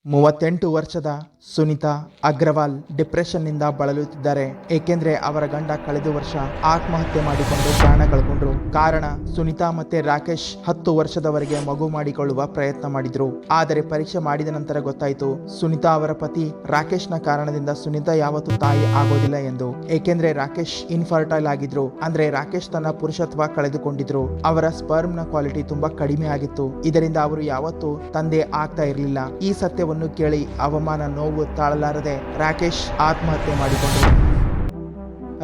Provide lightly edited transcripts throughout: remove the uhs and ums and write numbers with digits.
38 ವರ್ಷದ ಸುನಿತಾ ಅಗ್ರವಾಲ್ ಡಿಪ್ರೆಷನ್ನಿಂದ ಬಳಲುತ್ತಿದ್ದಾರೆ. ಏಕೆಂದ್ರೆ ಅವರ ಗಂಡ ಕಳೆದ ವರ್ಷ ಆತ್ಮಹತ್ಯೆ ಮಾಡಿಕೊಂಡು ಪ್ರಾಣ ಕಳ್ಕೊಂಡ್ರು. ಕಾರಣ ಸುನಿತಾ ಮತ್ತೆ ರಾಕೇಶ್ 10 ವರ್ಷದವರೆಗೆ ಮಗು ಮಾಡಿಕೊಳ್ಳುವ ಪ್ರಯತ್ನ ಮಾಡಿದ್ರು. ಆದರೆ ಪರೀಕ್ಷೆ ಮಾಡಿದ ನಂತರ ಗೊತ್ತಾಯ್ತು ಸುನಿತಾ ಅವರ ಪತಿ ರಾಕೇಶ್ನ ಕಾರಣದಿಂದ ಸುನಿತಾ ಯಾವತ್ತೂ ತಾಯಿ ಆಗೋದಿಲ್ಲ ಎಂದು. ಏಕೆಂದ್ರೆ ರಾಕೇಶ್ ಇನ್ಫರ್ಟೈಲ್ ಆಗಿದ್ರು, ಅಂದ್ರೆ ರಾಕೇಶ್ ತನ್ನ ಪುರುಷತ್ವ ಕಳೆದುಕೊಂಡಿದ್ರು. ಅವರ ಸ್ಪರ್ಮ್ ನ ಕ್ವಾಲಿಟಿ ತುಂಬಾ ಕಡಿಮೆ ಆಗಿತ್ತು. ಇದರಿಂದ ಅವರು ಯಾವತ್ತೂ ತಂದೆ ಆಗ್ತಾ ಇರಲಿಲ್ಲ. ಈ ಸತ್ಯವನ್ನು ಕೇಳಿ ಅವಮಾನ ನೋವು ತಾಳಲಾರದೆ ರಾಕೇಶ್ ಆತ್ಮಹತ್ಯೆ ಮಾಡಿಕೊಂಡರು.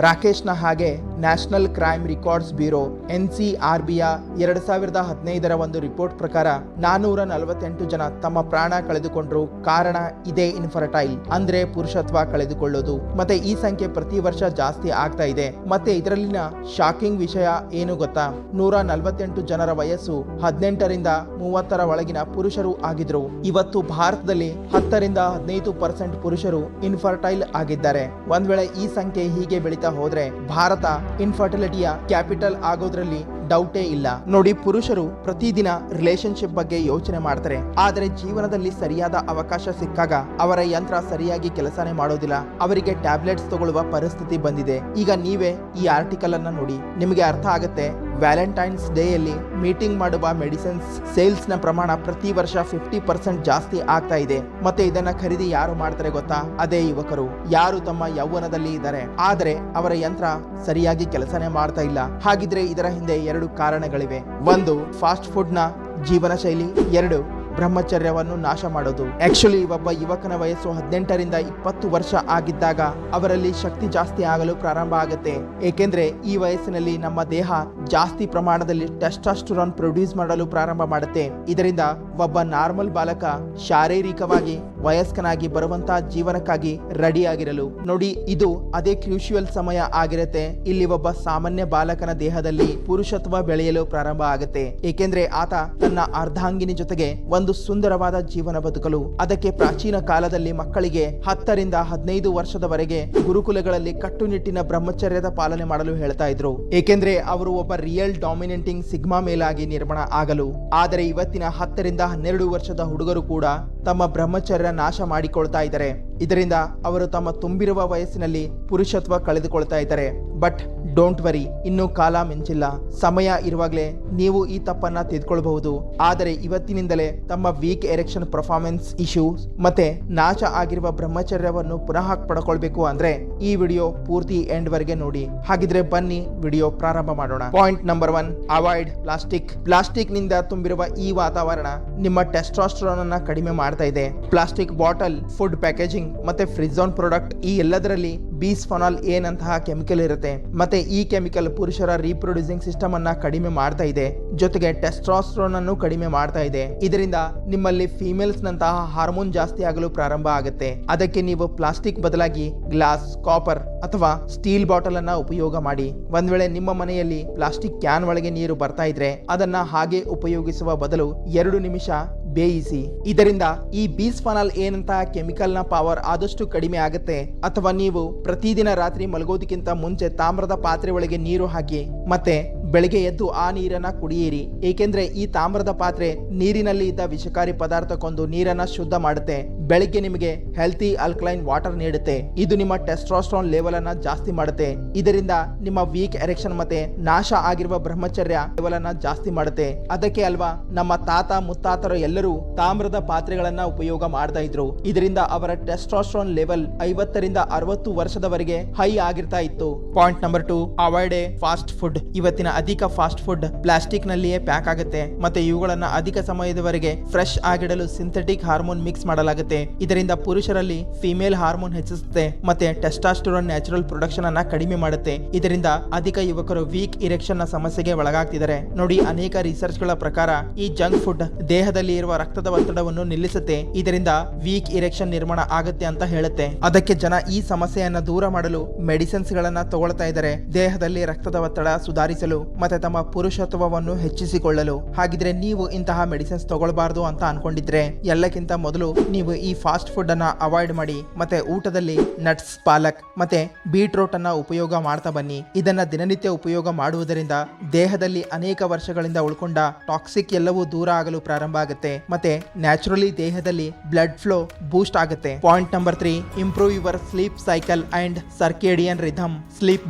ರಾಕೇಶ್ನ ಹಾಗೆ ನ್ಯಾಷನಲ್ ಕ್ರೈಮ್ ರೆಕಾರ್ಡ್ಸ್ ಬ್ಯೂರೋ NCRBಯ 2015ರ ಒಂದು ರಿಪೋರ್ಟ್ ಪ್ರಕಾರ 448 ಜನ ತಮ್ಮ ಪ್ರಾಣ ಕಳೆದುಕೊಂಡ್ರು. ಕಾರಣ ಇದೇ ಇನ್ಫರ್ಟೈಲ್, ಅಂದ್ರೆ ಪುರುಷತ್ವ ಕಳೆದುಕೊಳ್ಳೋದು. ಮತ್ತೆ ಈ ಸಂಖ್ಯೆ ಪ್ರತಿ ವರ್ಷ ಜಾಸ್ತಿ ಆಗ್ತಾ ಇದೆ. ಮತ್ತೆ ಇದರಲ್ಲಿನ ಶಾಕಿಂಗ್ ವಿಷಯ ಏನು ಗೊತ್ತಾ? 148 ಜನರ ವಯಸ್ಸು 18ರಿಂದ 30ರ ಒಳಗಿನ ಪುರುಷರು ಆಗಿದ್ರು. ಇವತ್ತು ಭಾರತದಲ್ಲಿ 10ರಿಂದ 15% ಪುರುಷರು ಇನ್ಫರ್ಟೈಲ್ ಆಗಿದ್ದಾರೆ. ಒಂದ್ ವೇಳೆ ಈ ಸಂಖ್ಯೆ ಹೀಗೆ ಬೆಳೀತಾ ಹೋದ್ರೆ ಭಾರತ ಇನ್ಫರ್ಟಿಲಿಟಿಯ ಕ್ಯಾಪಿಟಲ್ ಆಗೋದ್ರಲ್ಲಿ ಡೌಟೇ ಇಲ್ಲ. ನೋಡಿ, ಪುರುಷರು ಪ್ರತಿದಿನ ರಿಲೇಶನ್ಶಿಪ್ ಬಗ್ಗೆ ಯೋಚನೆ ಮಾಡ್ತಾರೆ, ಆದರೆ ಜೀವನದಲ್ಲಿ ಸರಿಯಾದ ಅವಕಾಶ ಸಿಕ್ಕಾಗ ಅವರ ಯಂತ್ರ ಸರಿಯಾಗಿ ಕೆಲಸನೇ ಮಾಡೋದಿಲ್ಲ. ಅವರಿಗೆ ಟ್ಯಾಬ್ಲೆಟ್ಸ್ ತಗೊಳ್ಳುವ ಪರಿಸ್ಥಿತಿ ಬಂದಿದೆ. ಈಗ ನೀವೇ ಈ ಆರ್ಟಿಕಲ್ ಅನ್ನ ನೋಡಿ, ನಿಮಗೆ ಅರ್ಥ ಆಗುತ್ತೆ. ವ್ಯಾಲೆಂಟೈನ್ಸ್ ಡೇಯಲ್ಲಿ ಮೀಟಿಂಗ್ ಮಾಡುವ ಮೆಡಿಸಿನ್ಸ್ ಸೇಲ್ಸ್ ನ ಪ್ರಮಾಣ ಪ್ರತಿ ವರ್ಷ 50% ಜಾಸ್ತಿ ಆಗ್ತಾ ಇದೆ. ಮತ್ತೆ ಇದನ್ನ ಖರೀದಿ ಯಾರು ಮಾಡ್ತಾರೆ ಗೊತ್ತಾ? ಅದೇ ಯುವಕರು, ಯಾರು ತಮ್ಮ ಯೌವನದಲ್ಲಿ ಇದ್ದಾರೆ ಆದರೆ ಅವರ ಯಂತ್ರ ಸರಿಯಾಗಿ ಕೆಲಸನೇ ಮಾಡ್ತಾ ಇಲ್ಲ. ಹಾಗಿದ್ರೆ ಇದರ ಹಿಂದೆ 2 ಕಾರಣಗಳಿವೆ. 1, ಫಾಸ್ಟ್ ಫುಡ್ ನ ಜೀವನ ಶೈಲಿ. 2, ಬ್ರಹ್ಮಚರ್ಯವನ್ನು ನಾಶ ಮಾಡೋದು. ಆಕ್ಚುಲಿ ಒಬ್ಬ ಯುವಕನ ವಯಸ್ಸು 18ರಿಂದ 20 ವರ್ಷ ಆಗಿದ್ದಾಗ ಅವರಲ್ಲಿ ಶಕ್ತಿ ಜಾಸ್ತಿ ಆಗಲು ಪ್ರಾರಂಭ ಆಗುತ್ತೆ. ಏಕೆಂದ್ರೆ ಈ ವಯಸ್ಸಿನಲ್ಲಿ ನಮ್ಮ ದೇಹ ಜಾಸ್ತಿ ಪ್ರಮಾಣದಲ್ಲಿ ಟೆಸ್ಟೋಸ್ಟೆರಾನ್ ಪ್ರೊಡ್ಯೂಸ್ ಮಾಡಲು ಪ್ರಾರಂಭ ಮಾಡುತ್ತೆ. ಇದರಿಂದ ಒಬ್ಬ ನಾರ್ಮಲ್ ಬಾಲಕ ಶಾರೀರಿಕವಾಗಿ ವಯಸ್ಕನಾಗಿ ಬರುವಂತಹ ಜೀವನಕ್ಕಾಗಿ ರೆಡಿ ಆಗಿರಲು ನೋಡಿ, ಇದು ಅದೇ ಕ್ರೂಷಿಯಲ್ ಸಮಯ ಆಗಿರುತ್ತೆ. ಇಲ್ಲಿ ಒಬ್ಬ ಸಾಮಾನ್ಯ ಬಾಲಕನ ದೇಹದಲ್ಲಿ ಪುರುಷತ್ವ ಬೆಳೆಯಲು ಪ್ರಾರಂಭ ಆಗುತ್ತೆ. ಏಕೆಂದ್ರೆ ಆತ ತನ್ನ ಅರ್ಧಾಂಗಿನಿ ಜೊತೆಗೆ ಒಂದು ಸುಂದರವಾದ ಜೀವನ ಬದುಕಲು. ಅದಕ್ಕೆ ಪ್ರಾಚೀನ ಕಾಲದಲ್ಲಿ ಮಕ್ಕಳಿಗೆ 10ರಿಂದ 15 ವರ್ಷದವರೆಗೆ ಗುರುಕುಲಗಳಲ್ಲಿ ಕಟ್ಟುನಿಟ್ಟಿನ ಬ್ರಹ್ಮಚರ್ಯದ ಪಾಲನೆ ಮಾಡಲು ಹೇಳ್ತಾ ಇದ್ರು. ಏಕೆಂದ್ರೆ ಅವರು ಒಬ್ಬ ರಿಯಲ್ ಡಾಮಿನೆಂಟಿಂಗ್ ಸಿಗ್ಮಾ ಮೇಲಾಗಿ ನಿರ್ಮಾಣ ಆಗಲು. ಆದರೆ ಇವತ್ತಿನ 10ರಿಂದ 12 ವರ್ಷದ ಹುಡುಗರು ಕೂಡ ತಮ್ಮ ಬ್ರಹ್ಮಚರ್ಯ ನಾಶ ಮಾಡಿಕೊಳ್ತಾ ಇದ್ದಾರೆ. ಇದರಿಂದ ಅವರು ತಮ್ಮ ತುಂಬಿರುವ ವಯಸ್ಸಿನಲ್ಲಿ ಪುರುಷತ್ವ ಕಳೆದುಕೊಳ್ತಾ ಇದ್ದಾರೆ. ಬಟ್ ಡೋಂಟ್ ವರಿ, ಇನ್ನೂ ಕಾಲ ಮಿಂಚಿಲ್ಲ. ಸಮಯ ಇರುವಾಗಲೇ ನೀವು ಈ ತಪ್ಪನ್ನ ತಿದ್ಕೊಳ್ಬಹುದು. ಆದರೆ ಇವತ್ತಿನಿಂದಲೇ ತಮ್ಮ ವೀಕ್ ಎರೆಕ್ಷನ್ ಪರ್ಫಾರ್ಮೆನ್ಸ್ ಇಶ್ಯೂಸ್ ಮತ್ತೆ ನಾಶ ಆಗಿರುವ ಬ್ರಹ್ಮಚರ್ಯವನ್ನು ಪುನಃ ಪಡ್ಕೊಳ್ಬೇಕು ಅಂದ್ರೆ ಈ ವಿಡಿಯೋ ಪೂರ್ತಿ ಎಂಡ್ ವರೆಗೆ ನೋಡಿ. ಹಾಗಿದ್ರೆ ಬನ್ನಿ ವಿಡಿಯೋ ಪ್ರಾರಂಭ ಮಾಡೋಣ. Point number 1, avoid plastic. Plastic ನಿಂದ ತುಂಬಿರುವ ಈ ವಾತಾವರಣ ನಿಮ್ಮ ಟೆಸ್ಟೋಸ್ಟೆರಾನ್ ಅನ್ನ ಕಡಿಮೆ ಮಾಡ್ತಾ ಇದೆ. ಪ್ಲಾಸ್ಟಿಕ್ ಬಾಟಲ್, ಫುಡ್ ಪ್ಯಾಕೇಜಿಂಗ್ ಮತ್ತೆ ಫ್ರಿಜ್ ಆನ್ ಪ್ರಾಡಕ್ಟ್, ಈ ಎಲ್ಲದರಲ್ಲಿ ಬಿಸ್ಫೆನಾಲ್ ಎ ನಂತಹ ಕೆಮಿಕಲ್ ಇರುತ್ತೆ. ಮತ್ತೆ ಈ ಕೆಮಿಕಲ್ ಪುರುಷರ ರೀಪ್ರೊಡ್ಯೂಸಿಂಗ್ ಸಿಸ್ಟಮ್ ಅನ್ನ ಕಡಿಮೆ ಮಾಡ್ತಾ ಇದೆ, ಜೊತೆಗೆ ಟೆಸ್ಟೋಸ್ಟೆರಾನ್ ಅನ್ನು ಕಡಿಮೆ ಮಾಡ್ತಾ ಇದೆ. ಇದರಿಂದ ನಿಮ್ಮಲ್ಲಿ ಫೀಮೇಲ್ಸ್ ನಂತಹ ಹಾರ್ಮೋನ್ ಜಾಸ್ತಿ ಆಗಲು ಪ್ರಾರಂಭ ಆಗುತ್ತೆ. ಅದಕ್ಕೆ ನೀವು ಪ್ಲಾಸ್ಟಿಕ್ ಬದಲಾಗಿ ಗ್ಲಾಸ್, ಕಾಪರ್ ಅಥವಾ ಸ್ಟೀಲ್ ಬಾಟಲ್ ಅನ್ನ ಉಪಯೋಗ ಮಾಡಿ. ಒಂದ್ ವೇಳೆ ನಿಮ್ಮ ಮನೆಯಲ್ಲಿ ಪ್ಲಾಸ್ಟಿಕ್ ಕ್ಯಾನ್ ಒಳಗೆ ನೀರು ಬರ್ತಾ ಇದ್ರೆ ಅದನ್ನ ಹಾಗೆ ಉಪಯೋಗಿಸುವ ಬದಲು 2 ನಿಮಿಷ ಬೇಯಿಸಿ. ಇದರಿಂದ ಈ ಬಿಸ್ಫೆನಾಲ್ ಏನಂತಹ ಕೆಮಿಕಲ್ ನ ಪವರ್ ಆದಷ್ಟು ಕಡಿಮೆ ಆಗುತ್ತೆ. ಅಥವಾ ನೀವು ಪ್ರತಿದಿನ ರಾತ್ರಿ ಮಲಗೋದಕ್ಕಿಂತ ಮುಂಚೆ ತಾಮ್ರದ ಪಾತ್ರೆ ಒಳಗೆ ನೀರು ಹಾಕಿ ಮತ್ತೆ ಬೆಳಗ್ಗೆ ಎದ್ದು ಆ ನೀರನ್ನ ಕುಡಿಯಿರಿ. ಏಕೆಂದ್ರೆ ಈ ತಾಮ್ರದ ಪಾತ್ರೆ ನೀರಿನಲ್ಲಿ ಇದ್ದ ವಿಷಕಾರಿ ಪದಾರ್ಥ ಕೊಂದು ನೀರನ್ನ ಶುದ್ಧ ಮಾಡುತ್ತೆ. ಬೆಳಿಗ್ಗೆ ನಿಮಗೆ ಹೆಲ್ತಿ ಅಲ್ಕಲೈನ್ ವಾಟರ್ ನೀಡುತ್ತೆ. ಇದು ನಿಮ್ಮ ಟೆಸ್ಟೋಸ್ಟೆರಾನ್ ಲೆವೆಲ್ ಅನ್ನ ಜಾಸ್ತಿ ಮಾಡುತ್ತೆ. ಇದರಿಂದ ನಿಮ್ಮ ವೀಕ್ ಎರೆಕ್ಷನ್ ಮತ್ತೆ ನಾಶ ಆಗಿರುವ ಬ್ರಹ್ಮಚರ್ಯ ಲೆವೆಲ್ ಅನ್ನ ಜಾಸ್ತಿ ಮಾಡುತ್ತೆ. ಅದಕ್ಕೆ ಅಲ್ವಾ ನಮ್ಮ ತಾತ ಮುತ್ತಾತರು ಎಲ್ಲರೂ ತಾಮ್ರದ ಪಾತ್ರೆಗಳನ್ನ ಉಪಯೋಗ ಮಾಡ್ತಾ ಇದ್ರು. ಇದರಿಂದ ಅವರ ಟೆಸ್ಟೋಸ್ಟೆರಾನ್ ಲೆವೆಲ್ 50ರಿಂದ 60 ವರ್ಷದವರೆಗೆ ಹೈ ಆಗಿರ್ತಾ ಇತ್ತು. Point number 2, avoid fast food. ಇವತ್ತಿನ ಅಧಿಕ ಫಾಸ್ಟ್ ಫುಡ್ ಪ್ಲಾಸ್ಟಿಕ್ ನಲ್ಲಿಯೇ ಪ್ಯಾಕ್ ಆಗುತ್ತೆ. ಮತ್ತೆ ಇವುಗಳನ್ನ ಅಧಿಕ ಸಮಯದವರೆಗೆ ಫ್ರೆಶ್ ಆಗಿಡಲು ಸಿಂಥೆಟಿಕ್ ಹಾರ್ಮೋನ್ ಮಿಕ್ಸ್ ಮಾಡಲಾಗುತ್ತೆ. ಇದರಿಂದ ಪುರುಷರಲ್ಲಿ ಫಿಮೇಲ್ ಹಾರ್ಮೋನ್ ಹೆಚ್ಚಿಸುತ್ತೆ ಮತ್ತೆ ಟೆಸ್ಟೋಸ್ಟೆರಾನ್ ನ್ಯಾಚುರಲ್ ಪ್ರೊಡಕ್ಷನ್ ಅನ್ನ ಕಡಿಮೆ ಮಾಡುತ್ತೆ. ಇದರಿಂದ ಅಧಿಕ ಯುವಕರು ವೀಕ್ ಇರೆಕ್ಷನ್ ನ ಸಮಸ್ಯೆಗೆ ಒಳಗಾಗ್ತಿದ್ದಾರೆ. ನೋಡಿ, ಅನೇಕ ರಿಸರ್ಚ್ ಗಳ ಪ್ರಕಾರ ಈ ಜಂಕ್ ಫುಡ್ ದೇಹದಲ್ಲಿ ಇರುವ ರಕ್ತದ ಒತ್ತಡವನ್ನು ನಿಲ್ಲಿಸುತ್ತೆ. ಇದರಿಂದ ವೀಕ್ ಇರೆಕ್ಷನ್ ನಿರ್ಮಾಣ ಆಗುತ್ತೆ ಅಂತ ಹೇಳುತ್ತೆ. ಅದಕ್ಕೆ ಜನ ಈ ಸಮಸ್ಯೆಯನ್ನ ದೂರ ಮಾಡಲು ಮೆಡಿಸಿನ್ಸ್ ಗಳನ್ನ ತಗೊಳ್ತಾ ಇದ್ದಾರೆ. ದೇಹದಲ್ಲಿ ರಕ್ತದ ಒತ್ತಡ ಸುಧಾರಿಸಲು ಮತ್ತೆ ತಮ್ಮ ಪುರುಷತ್ವವನ್ನು ಹೆಚ್ಚಿಸಿಕೊಳ್ಳಲು. ಹಾಗಿದ್ರೆ ನೀವು ಇಂತಹ ಮೆಡಿಸಿನ್ಸ್ ತಗೊಳ್ಬಾರ್ದು ಅಂತ ಅನ್ಕೊಂಡಿದ್ರೆ ಎಲ್ಲಕ್ಕಿಂತ ಮೊದಲು ನೀವು ಈ ಫಾಸ್ಟ್ ಫುಡ್ ಅನ್ನ ಅವಾಯ್ಡ್ ಮಾಡಿ ಮತ್ತೆ ಊಟದಲ್ಲಿ ನಟ್ಸ್, ಪಾಲಕ್ ಮತ್ತೆ ಬೀಟ್ರೂಟ್ ಅನ್ನ ಉಪಯೋಗ ಮಾಡ್ತಾ ಬನ್ನಿ. ಇದನ್ನ ದಿನನಿತ್ಯ ಉಪಯೋಗ ಮಾಡುವುದರಿಂದ ದೇಹದಲ್ಲಿ ಅನೇಕ ವರ್ಷಗಳಿಂದ ಉಳ್ಕೊಂಡ ಟಾಕ್ಸಿಕ್ ಎಲ್ಲವೂ ದೂರ ಆಗಲು ಪ್ರಾರಂಭ ಆಗುತ್ತೆ ಮತ್ತೆ ನ್ಯಾಚುರಲಿ ದೇಹದಲ್ಲಿ ಬ್ಲಡ್ ಫ್ಲೋ ಬೂಸ್ಟ್ ಆಗುತ್ತೆ. Point number 3, improve your sleep cycle and circadian rhythm. Sleep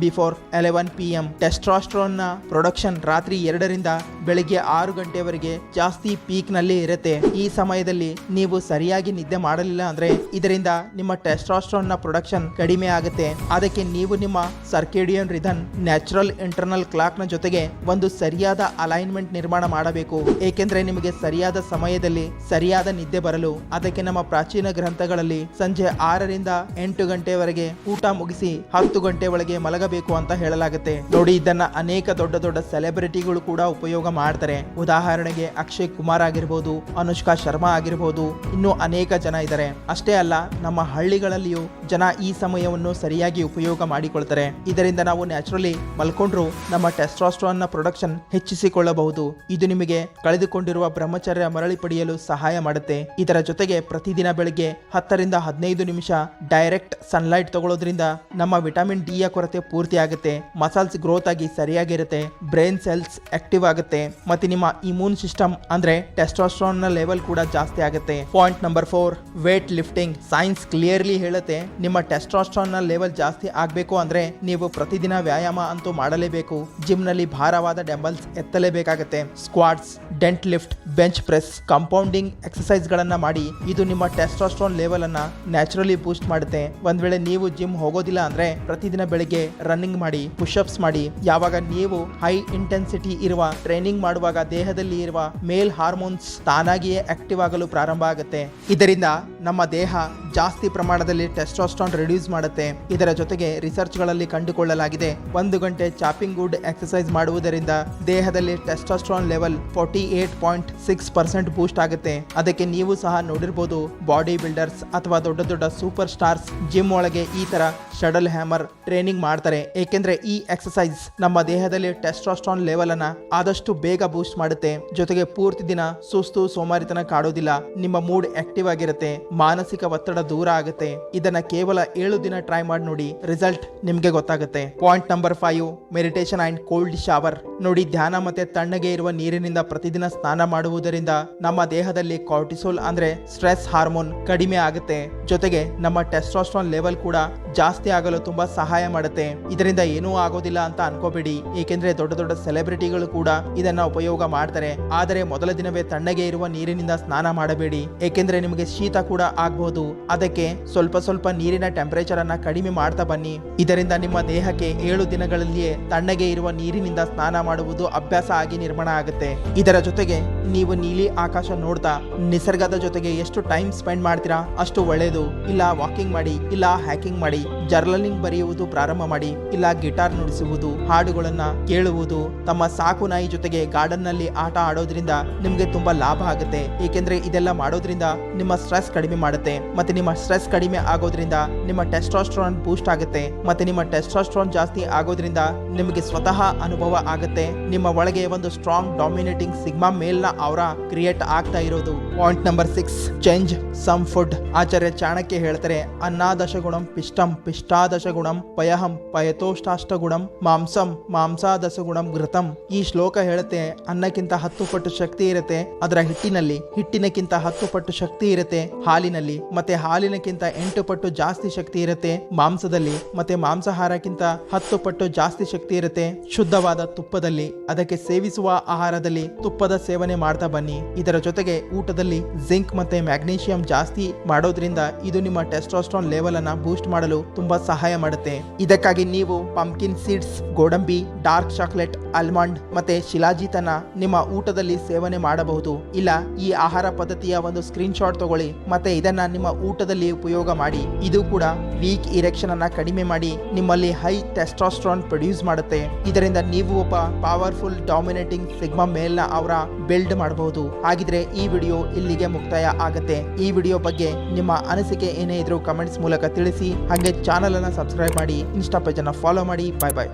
before 11 PM. Testosterone ನ ಪ್ರೊಡಕ್ಷನ್ ರಾತ್ರಿ 2 ರಿಂದ ಬೆಳಿಗ್ಗೆ 6 ಗಂಟೆವರೆಗೆ ಜಾಸ್ತಿ ಪೀಕ್ ನಲ್ಲಿ ಇರುತ್ತೆ. ಈ ಸಮಯದಲ್ಲಿ ನೀವು ಸರಿಯಾಗಿ ನಿದ್ದೆ ಮಾಡಲಿಲ್ಲ ಅಂದ್ರೆ ಇದರಿಂದ ನಿಮ್ಮ ಟೆಸ್ಟ್ರಾಸ್ಟ್ರೋನ್ ನ ಪ್ರೊಡಕ್ಷನ್ ಕಡಿಮೆ ಆಗುತ್ತೆ. ಅದಕ್ಕೆ ನೀವು ನಿಮ್ಮ ಸರ್ಕೇಡಿಯನ್ ರಿಥಮ್ ನ್ಯಾಚುರಲ್ ಇಂಟರ್ನಲ್ ಕ್ಲಾಕ್ ನ ಜೊತೆಗೆ ಒಂದು ಸರಿಯಾದ ಅಲೈನ್ಮೆಂಟ್ ನಿರ್ಮಾಣ ಮಾಡಬೇಕು. ಏಕೆಂದ್ರೆ ನಿಮಗೆ ಸರಿಯಾದ ಸಮಯದಲ್ಲಿ ಸರಿಯಾದ ನಿದ್ದೆ ಬರಲು ಅದಕ್ಕೆ ನಮ್ಮ ಪ್ರಾಚೀನ ಗ್ರಂಥಗಳಲ್ಲಿ ಸಂಜೆ 6 ರಿಂದ 8 ಗಂಟೆವರೆಗೆ ಊಟ ಮುಗಿಸಿ 10 ಗಂಟೆ ಒಳಗೆ ಮಲಗಬೇಕು ಅಂತ ಹೇಳಲಾಗುತ್ತೆ. ನೋಡಿ, ಇದನ್ನ ಅನೇಕ ದೊಡ್ಡ ದೊಡ್ಡ ಸೆಲೆಬ್ರಿಟಿಗಳು ಕೂಡ ಉಪಯೋಗ ಮಾಡ್ತಾರೆ. ಉದಾಹರಣೆಗೆ ಅಕ್ಷಯ್ ಕುಮಾರ್ ಆಗಿರ್ಬೋದು, ಅನುಷ್ಕಾ ಶರ್ಮಾ ಆಗಿರ್ಬೋದು, ಇನ್ನೂ ಅನೇಕ ಜನ ಇದ್ದಾರೆ. ಅಷ್ಟೇ ಅಲ್ಲ, ನಮ್ಮ ಹಳ್ಳಿಗಳಲ್ಲಿಯೂ ಜನ ಈ ಸಮಯವನ್ನು ಸರಿಯಾಗಿ ಉಪಯೋಗ ಮಾಡಿಕೊಳ್ತಾರೆ. ಇದರಿಂದ ನಾವು ನ್ಯಾಚುರಲಿ ಮಲ್ಕೊಂಡ್ರು ನಮ್ಮ ಟೆಸ್ಟ್ರಾಸ್ಟ್ರಾನ್ ನ ಪ್ರೊಡಕ್ಷನ್ ಹೆಚ್ಚಿಸಿಕೊಳ್ಳಬಹುದು. ಇದು ನಿಮಗೆ ಕಳೆದುಕೊಂಡಿರುವ ಬ್ರಹ್ಮಚರ್ಯ ಮರಳಿ ಪಡೆಯಲು ಸಹಾಯ ಮಾಡುತ್ತೆ. ಇದರ ಜೊತೆಗೆ ಪ್ರತಿದಿನ ಬೆಳಿಗ್ಗೆ 10 ರಿಂದ 15 ನಿಮಿಷ ಡೈರೆಕ್ಟ್ ಸನ್ಲೈಟ್ ತಗೊಳ್ಳೋದ್ರಿಂದ ನಮ್ಮ ವಿಟಮಿನ್ ಡಿ ಯ ಕೊರತೆ ಪೂರ್ತಿ ಆಗುತ್ತೆ. ಮಸಲ್ಸ್ ಗ್ರೋತ್ ಆಗಿ ಸರಿಯಾಗಿರುತ್ತೆ, ಬ್ರೈನ್ ಸೆಲ್ಸ್ ಆಕ್ಟಿವ್ ಆಗುತ್ತೆ ಮತ್ತೆ ನಿಮ್ಮ ಇಮ್ಯೂನ್ ಸಿಸ್ಟಮ್ ಅಂದ್ರೆ ಟೆಸ್ಟೋಸ್ಟೆರಾನ್ ನ ಲೆವೆಲ್ ಕೂಡ ಜಾಸ್ತಿ ಆಗುತ್ತೆ. Point number 4, weight lifting. Science clearly ಹೇಳುತ್ತೆ, ನಿಮ್ಮ ಟೆಸ್ಟೋಸ್ಟೆರಾನ್ ನ ಲೆವೆಲ್ ಜಾಸ್ತಿ ಆಗ್ಬೇಕು ಅಂದ್ರೆ ನೀವು ಪ್ರತಿದಿನ ವ್ಯಾಯಾಮ ಅಂತೂ ಮಾಡಲೇಬೇಕು. ಜಿಮ್ ನಲ್ಲಿ ಭಾರವಾದ ಡಂಬಲ್ಸ್ ಎತ್ತಲೇಬೇಕಾಗುತ್ತೆ. Squats, deadlift, bench press, compounding exercise ಗಳನ್ನ ಮಾಡಿ. ಇದು ನಿಮ್ಮ ಟೆಸ್ಟೋಸ್ಟೆರಾನ್ ಲೆವೆಲ್ ಅನ್ನ ನ್ಯಾಚುರಲಿ ಬೂಸ್ಟ್ ಮಾಡುತ್ತೆ. ಒಂದ್ ವೇಳೆ ನೀವು ಜಿಮ್ ಹೋಗೋದಿಲ್ಲ ಅಂದ್ರೆ ಪ್ರತಿದಿನ ಬೆಳಿಗ್ಗೆ ರನ್ನಿಂಗ್ ಮಾಡಿ, ಪುಷಪ್ಸ್ ಮಾಡಿ. ಯಾವಾಗ ನೀವು ಹೈ ಇಂಟೆನ್ಸಿಟಿ ಇರುವ ಟ್ರೈನಿಂಗ್ ಮಾಡುವಾಗ ದೇಹದಲ್ಲಿ ಇರುವ ಮೇಲ್ ಹಾರ್ಮೋನ್ಸ್ ತಾನಾಗಿಯೇ ಆಕ್ಟಿವ್ ಆಗಲು ಪ್ರಾರಂಭ ಆಗುತ್ತೆ. ಇದರಿಂದ ನಮ್ಮ ದೇಹ ಜಾಸ್ತಿ ಪ್ರಮಾಣದಲ್ಲಿ ಟೆಸ್ಟೋಸ್ಟೆರಾನ್ ರಿಡ್ಯೂಸ್ ಮಾಡುತ್ತೆ. ಇದರ ಜೊತೆಗೆ ರಿಸರ್ಚ್ ಗಳಲ್ಲಿ ಕಂಡುಕೊಳ್ಳಲಾಗಿದೆ, 1 ಗಂಟೆ ಚಾಪಿಂಗ್ ವುಡ್ ಎಕ್ಸರ್ಸೈಸ್ ಮಾಡುವುದರಿಂದ ದೇಹದಲ್ಲಿ ಟೆಸ್ಟೋಸ್ಟೆರಾನ್ ಲೆವೆಲ್ 48.6% ಬೂಸ್ಟ್ ಆಗುತ್ತೆ. ಅದಕ್ಕೆ ನೀವು ಸಹ ನೋಡಿರ್ಬೋದು, ಬಾಡಿ ಬಿಲ್ಡರ್ಸ್ ಅಥವಾ ದೊಡ್ಡ ದೊಡ್ಡ ಸೂಪರ್ ಸ್ಟಾರ್ಸ್ ಜಿಮ್ ಒಳಗೆ ಈ ತರ ಶಟಲ್ ಹ್ಯಾಮರ್ ಟ್ರೈನಿಂಗ್ ಮಾಡ್ತಾರೆ. ಏಕೆಂದ್ರೆ ಈ ಎಕ್ಸರ್ಸೈಸ್ ನಮ್ಮ ದೇಹದಲ್ಲಿ ಟೆಸ್ಟೋಸ್ಟೆರಾನ್ ಲೆವೆಲ್ ಅನ್ನ ಆದಷ್ಟು ಬೇಗ ಬೂಸ್ಟ್ ಮಾಡುತ್ತೆ. ಜೊತೆಗೆ ಪೂರ್ತಿ ದಿನ ಸುಸ್ತು, ಸೋಮಾರಿತನ ಕಾಡೋದಿಲ್ಲ. ನಿಮ್ಮ ಮೂಡ್ ಆಕ್ಟಿವ್ ಆಗಿರುತ್ತೆ, ಮಾನಸಿಕ ಒತ್ತಡ ದೂರ ಆಗುತ್ತೆ. ಇದನ್ನ ಕೇವಲ 7 ದಿನ ಟ್ರೈ ಮಾಡಿ ನೋಡಿ, ರಿಸಲ್ಟ್ ನಿಮ್ಗೆ ಗೊತ್ತಾಗುತ್ತೆ. Point number 5, meditation and cold shower. ನೋಡಿ, ಧ್ಯಾನ ಮತ್ತೆ ತಣ್ಣಗೆ ಇರುವ ನೀರಿನಿಂದ ಪ್ರತಿದಿನ ಸ್ನಾನ ಮಾಡುವುದರಿಂದ ನಮ್ಮ ದೇಹದಲ್ಲಿ ಕಾರ್ಟಿಸೋಲ್ ಅಂದ್ರೆ ಸ್ಟ್ರೆಸ್ ಹಾರ್ಮೋನ್ ಕಡಿಮೆ ಆಗುತ್ತೆ. ಜೊತೆಗೆ ನಮ್ಮ ಟೆಸ್ಟೋಸ್ಟೆರಾನ್ ಲೆವೆಲ್ ಕೂಡ ಜಾಸ್ತಿ ಆಗಲು ತುಂಬಾ ಸಹಾಯ ಮಾಡುತ್ತೆ. ಇದರಿಂದ ಏನೂ ಆಗೋದಿಲ್ಲ ಅಂತ ಅನ್ಕೋಬೇಡಿ, ಏಕೆಂದ್ರೆ ದೊಡ್ಡ ದೊಡ್ಡ ಸೆಲೆಬ್ರಿಟಿಗಳು ಕೂಡ ಇದನ್ನ ಉಪಯೋಗ ಮಾಡ್ತಾರೆ. ಆದರೆ ಮೊದಲ ದಿನವೇ ತಣ್ಣಗೆ ಇರುವ ನೀರಿನಿಂದ ಸ್ನಾನ ಮಾಡಬೇಡಿ, ಏಕೆಂದ್ರೆ ನಿಮಗೆ ಶೀತ ಕೂಡ ಆಗಬಹುದು. ಅದಕ್ಕೆ ಸ್ವಲ್ಪ ನೀರಿನ ಟೆಂಪರೇಚರ್ ಅನ್ನ ಕಡಿಮೆ ಮಾಡ್ತಾ ಬನ್ನಿ. ಇದರಿಂದ ನಿಮ್ಮ ದೇಹಕ್ಕೆ 7 ದಿನಗಳಲ್ಲಿಯೇ ತಣ್ಣಗೆ ಇರುವ ನೀರಿನಿಂದ ಸ್ನಾನ ಮಾಡುವುದು ಅಭ್ಯಾಸ ಆಗಿ ನಿರ್ಮಾಣ ಆಗುತ್ತೆ. ಇದರ ಜೊತೆಗೆ ನೀವು ನೀಲಿ ಆಕಾಶ ನೋಡ್ತಾ ನಿಸರ್ಗದ ಜೊತೆಗೆ ಎಷ್ಟು ಟೈಮ್ ಸ್ಪೆಂಡ್ ಮಾಡ್ತೀರಾ ಅಷ್ಟು ಒಳ್ಳೆಯದು. ಇಲ್ಲ ವಾಕಿಂಗ್ ಮಾಡಿ, ಇಲ್ಲ ಹ್ಯಾಕಿಂಗ್ ಮಾಡಿ, ಜರ್ನಲಿಂಗ್ ಬರೆಯುವುದು ಪ್ರಾರಂಭ ಮಾಡಿ, ಇಲ್ಲ ಗಿಟಾರ್ ನುಡಿಸುವುದು, ಹಾಡುಗಳನ್ನ ಕೇಳುವುದು, ತಮ್ಮ ಸಾಕು ನಾಯಿ ಜೊತೆಗೆ ಗಾರ್ಡನ್ ನಲ್ಲಿ ಆಟ ಆಡೋದ್ರಿಂದ ನಿಮ್ಗೆ ತುಂಬಾ ಲಾಭ ಆಗುತ್ತೆ. ಏಕೆಂದ್ರೆ ಇದೆಲ್ಲ ಮಾಡೋದ್ರಿಂದ ನಿಮ್ಮ ಸ್ಟ್ರೆಸ್ ಕಡಿಮೆ ಮಾಡುತ್ತೆ. ಮತ್ತೆ ನಿಮ್ಮ ಸ್ಟ್ರೆಸ್ ಕಡಿಮೆ ಆಗೋದ್ರಿಂದ ನಿಮ್ಮ ಟೆಸ್ಟೋಸ್ಟೆರಾನ್ ಬೂಸ್ಟ್ ಆಗುತ್ತೆ. ಮತ್ತೆ ನಿಮ್ಮ ಟೆಸ್ಟೋಸ್ಟೆರಾನ್ ಜಾಸ್ತಿ ಆಗೋದ್ರಿಂದ ನಿಮಗೆ ಸ್ವತಃ ಅನುಭವ ಆಗುತ್ತೆ. ನಿಮ್ಮ ಒಳಗೆ ಒಂದು ಸ್ಟ್ರಾಂಗ್ ಡಾಮಿನೇಟಿಂಗ್ ಸಿಗ್ಮಾ ಮೇಲ್ ನ ಔರಾ ಕ್ರಿಯೇಟ್ ಆಗ್ತಾ ಇರೋದು. Point number 6, change some food. Acharya Chanakya ಹೇಳ್ತಾರೆ, ಅನ್ನಾದಶಗುಣಂ ಪಿಷ್ಟಂ ಪಿಷ್ಟಾದಶಗುಣಂ ಪಯಹಂ ಪಯತೋಷ್ಟಾಷ್ಟಗುಣಂ ಮಾಂಸಂ ಮಾಂಸಾದಶಗುಣಂ ಘೃತಂ. ಈ ಶ್ಲೋಕ ಹೇಳುತ್ತೆ, ಅನ್ನಕ್ಕಿಂತ 10 ಪಟ್ಟು ಶಕ್ತಿ ಇರುತ್ತೆ ಅದರ ಹಿಟ್ಟಿನಲ್ಲಿ, ಹಿಟ್ಟಿನಕ್ಕಿಂತ 10 ಪಟ್ಟು ಶಕ್ತಿ ಇರುತ್ತೆ ಹಾಲಿನಲ್ಲಿ, ಮತ್ತೆ ಹಾಲಿನಕ್ಕಿಂತ 8 ಪಟ್ಟು ಜಾಸ್ತಿ ಶಕ್ತಿ ಇರುತ್ತೆ ಮಾಂಸದಲ್ಲಿ, ಮತ್ತೆ ಮಾಂಸಾಹಾರಕ್ಕಿಂತ 10 ಪಟ್ಟು ಜಾಸ್ತಿ ಶಕ್ತಿ ಇರುತ್ತೆ ಶುದ್ಧವಾದ ತುಪ್ಪದಲ್ಲಿ. ಅದಕ್ಕೆ ಸೇವಿಸುವ ಆಹಾರದಲ್ಲಿ ತುಪ್ಪದ ಸೇವನೆ ಮಾಡ್ತಾ ಬನ್ನಿ. ಇದರ ಜೊತೆಗೆ ಊಟದಲ್ಲಿ ಜಿಂಕ್ ಮತ್ತೆ ಮ್ಯಾಗ್ನೀಷಿಯಂ ಜಾಸ್ತಿ ಮಾಡೋದ್ರಿಂದ ಇದು ನಿಮ್ಮ ಟೆಸ್ಟೋಸ್ಟೆರಾನ್ ಲೆವೆಲ್ ಅನ್ನ ಬೂಸ್ಟ್ ಮಾಡಲು ತುಂಬಾ ಸಹಾಯ ಮಾಡುತ್ತೆ. ಇದಕ್ಕಾಗಿ ನೀವು ಪಂಪ್ಕಿನ್ ಸೀಡ್ಸ್, ಗೋಡಂಬಿ, ಡಾರ್ಕ್ ಚಾಕ್ಲೇಟ್, ಆಲ್ಮಂಡ್ ಮತ್ತೆ ಶಿಲಾಜಿತನ ನಿಮ್ಮ ಊಟದಲ್ಲಿ ಸೇವನೆ ಮಾಡಬಹುದು. ಇಲ್ಲ, ಈ ಆಹಾರ ಪದ್ಧತಿಯ ಒಂದು ಸ್ಕ್ರೀನ್ ಶಾಟ್ ತಗೊಳ್ಳಿ ಮತ್ತೆ ಇದನ್ನ ನಿಮ್ಮ ಊಟದಲ್ಲಿ ಉಪಯೋಗ ಮಾಡಿ. ಇದು ಕೂಡ ವೀಕ್ ಇರೆಕ್ಷನ್ ಅನ್ನ ಕಡಿಮೆ ಮಾಡಿ ನಿಮ್ಮಲ್ಲಿ ಹೈ ಟೆಸ್ಟೋಸ್ಟೆರಾನ್ ಪ್ರೊಡ್ಯೂಸ್ ಮಾಡುತ್ತೆ. ಇದರಿಂದ ನೀವು ಒಬ್ಬ ಪವರ್ಫುಲ್ ಡಾಮಿನೇಟಿಂಗ್ ಸಿಗ್ಮಾ ಮೇಲ್ ನ ಅವರ ಬಿಲ್ಡ್ ಮಾಡಬಹುದು. ಹಾಗಿದ್ರೆ ಈ ವಿಡಿಯೋ ಇಲ್ಲಿಗೆ ಮುಕ್ತಾಯ ಆಗುತ್ತೆ. ಈ ವಿಡಿಯೋ ಬಗ್ಗೆ ನಿಮ್ಮ ಅನಿಸಿಕೆ ಏನೇ ಇದ್ರೂ ಕಮೆಂಟ್ಸ್ ಮೂಲಕ ತಿಳಿಸಿ. ಹಾಗೆ ಚಾನಲ್ ಅನ್ನ ಸಬ್ಸ್ಕ್ರೈಬ್ ಮಾಡಿ, ಇನ್ಸ್ಟಾ ಪೇಜ್ ಅನ್ನ ಫಾಲೋ ಮಾಡಿ. ಬಾಯ್ ಬಾಯ್.